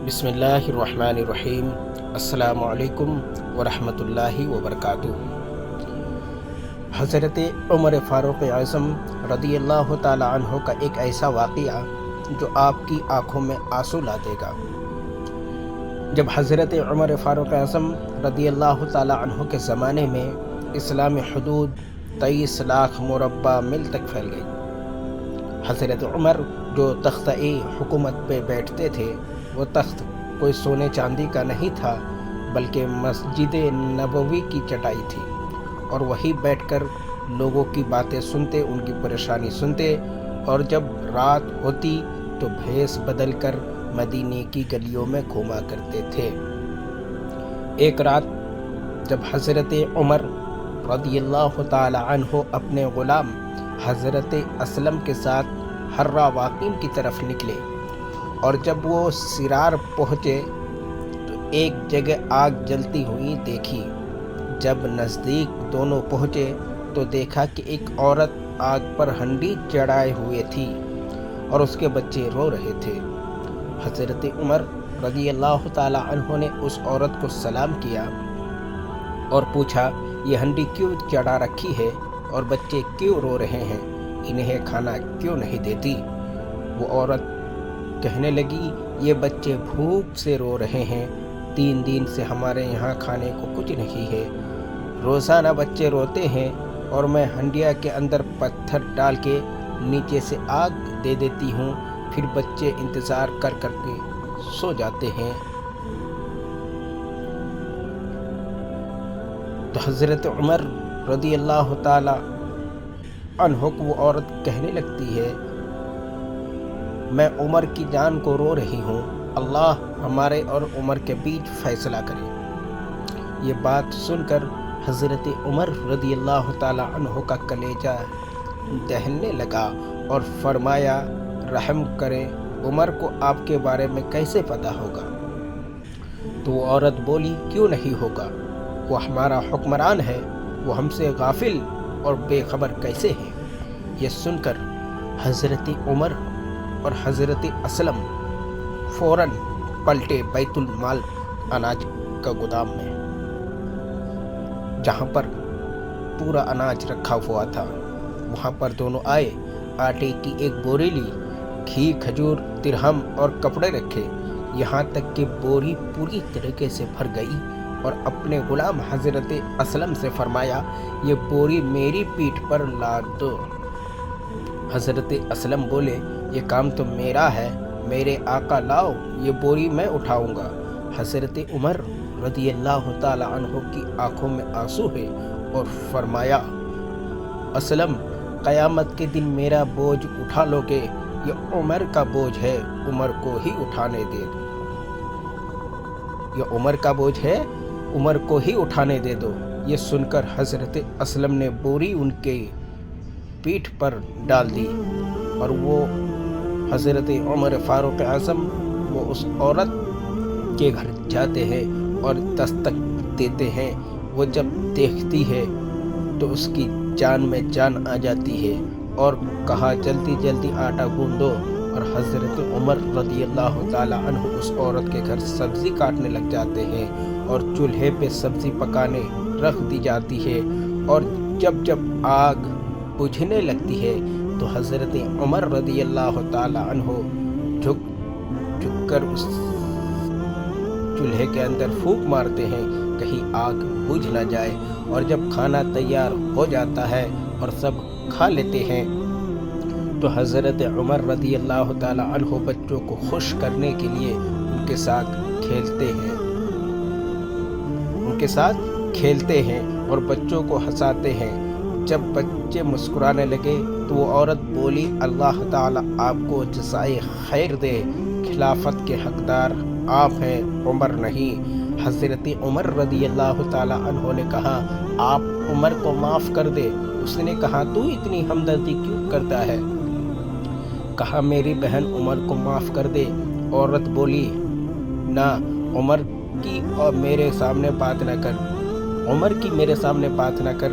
بسم اللہ الرحمن الرحیم۔ السلام علیکم ورحمۃ اللہ وبرکاتہ۔ حضرت عمر فاروق اعظم رضی اللہ تعالی عنہ کا ایک ایسا واقعہ جو آپ کی آنکھوں میں آنسو لا دے گا۔ جب حضرت عمر فاروق اعظم رضی اللہ تعالی عنہ کے زمانے میں اسلامی حدود 23 لاکھ مربع میل تک پھیل گئی۔ حضرت عمر جو تختہ حکومت پہ بیٹھتے تھے، وہ تخت کوئی سونے چاندی کا نہیں تھا، بلکہ مسجد نبوی کی چٹائی تھی، اور وہی بیٹھ کر لوگوں کی باتیں سنتے، ان کی پریشانی سنتے، اور جب رات ہوتی تو بھیس بدل کر مدینے کی گلیوں میں گھوما کرتے تھے۔ ایک رات جب حضرت عمر رضی اللہ تعالی عنہ اپنے غلام حضرت اسلم کے ساتھ حرہ واقیم کی طرف نکلے، اور جب وہ سرار پہنچے تو ایک جگہ آگ جلتی ہوئی دیکھی۔ جب نزدیک دونوں پہنچے تو دیکھا کہ ایک عورت آگ پر ہنڈی چڑھائے ہوئے تھی اور اس کے بچے رو رہے تھے۔ حضرت عمر رضی اللہ تعالی عنہ نے اس عورت کو سلام کیا اور پوچھا، یہ ہنڈی کیوں چڑھا رکھی ہے اور بچے کیوں رو رہے ہیں؟ انہیں کھانا کیوں نہیں دیتی؟ وہ عورت کہنے لگی، یہ بچے بھوک سے رو رہے ہیں، 3 دن سے ہمارے یہاں کھانے کو کچھ نہیں ہے۔ روزانہ بچے روتے ہیں اور میں ہنڈیا کے اندر پتھر ڈال کے نیچے سے آگ دے دیتی ہوں، پھر بچے انتظار کر کے سو جاتے ہیں۔ تو حضرت عمر رضی اللہ تعالی عنہ کو وہ عورت کہنے لگتی ہے، میں عمر کی جان کو رو رہی ہوں، اللہ ہمارے اور عمر کے بیچ فیصلہ کرے۔ یہ بات سن کر حضرت عمر رضی اللہ تعالی عنہ کا کلیجہ دہلنے لگا اور فرمایا، رحم کرے، عمر کو آپ کے بارے میں کیسے پتہ ہوگا؟ تو وہ عورت بولی، کیوں نہیں ہوگا؟ وہ ہمارا حکمران ہے، وہ ہم سے غافل اور بے خبر کیسے ہے؟ یہ سن کر حضرت عمر اور حضرت اسلم فوراً پلٹے بیت المال اناج کا گودام میں، جہاں پر پورا اناج رکھا ہوا تھا۔ وہاں پر دونوں آئے، آٹے کی ایک بوری لی، گھی، کھجور، درہم اور کپڑے رکھے، یہاں تک کہ بوری پوری طریقے سے بھر گئی، اور اپنے غلام حضرت اسلم سے فرمایا، یہ بوری میری پیٹھ پر لاد دو۔ حضرت اسلم بولے، یہ کام تو میرا ہے، میرے آقا لاؤ، یہ بوری میں اٹھاؤں گا۔ حضرت عمر رضی اللہ تعالی عنہ کی آنکھوں میں آنسو ہے اور فرمایا، اسلم، قیامت کے دن میرا بوجھ اٹھا لو گے، یہ عمر کا بوجھ ہے، عمر کو ہی اٹھانے دے دو۔ یہ عمر کا بوجھ ہے، عمر کو ہی اٹھانے دے دو۔ یہ سن کر حضرت اسلم نے بوری ان کے پیٹھ پر ڈال دی، اور وہ حضرت عمر فاروق اعظم وہ اس عورت کے گھر جاتے ہیں اور دستک دیتے ہیں۔ وہ جب دیکھتی ہے تو اس کی جان میں جان آ جاتی ہے، اور کہا، جلدی جلدی آٹا گوندو۔ اور حضرت عمر رضی اللہ تعالی عنہ اس عورت کے گھر سبزی کاٹنے لگ جاتے ہیں، اور چولہے پہ سبزی پکانے رکھ دی جاتی ہے، اور جب آگ بجھنے لگتی ہے تو حضرت عمر رضی اللہ تعالی عنہ جھک کر اس چولہے کے اندر پھونک مارتے ہیں، کہیں آگ بجھ نہ جائے۔ اور جب کھانا تیار ہو جاتا ہے اور سب کھا لیتے ہیں تو حضرت عمر رضی اللہ تعالی عنہ بچوں کو خوش کرنے کے لیے ان کے ساتھ کھیلتے ہیں اور بچوں کو ہنساتے ہیں۔ جب بچے مسکرانے لگے تو وہ عورت بولی، اللہ تعالیٰ آپ کو جزائے خیر دے، خلافت کے حقدار آپ ہیں، عمر نہیں۔ حضرت عمر رضی اللہ تعالی عنہ نے کہا، آپ عمر کو معاف کر دے۔ اس نے کہا، تو اتنی ہمدردی کیوں کرتا ہے؟ کہا، میری بہن عمر کو معاف کر دے۔ عورت بولی، نہ، عمر کی میرے سامنے بات نہ کر،